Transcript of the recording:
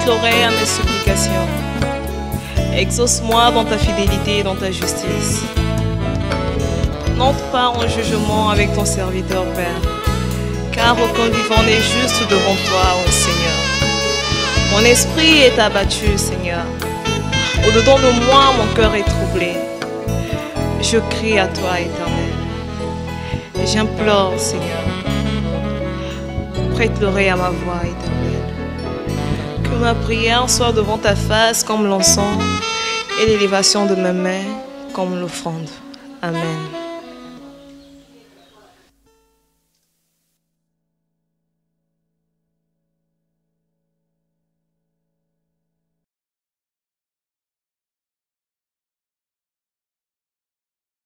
L'oreille à mes supplications. Exauce-moi dans ta fidélité et dans ta justice. N'entre pas en jugement avec ton serviteur, Père, car aucun vivant n'est juste devant toi, ô Seigneur. Mon esprit est abattu, Seigneur. Au-dedans de moi, mon cœur est troublé. Je crie à toi, Éternel. J'implore, Seigneur. Prête l'oreille à ma voix, Éternel. Que ma prière soit devant ta face comme l'encens et l'élévation de mes mains comme l'offrande. Amen.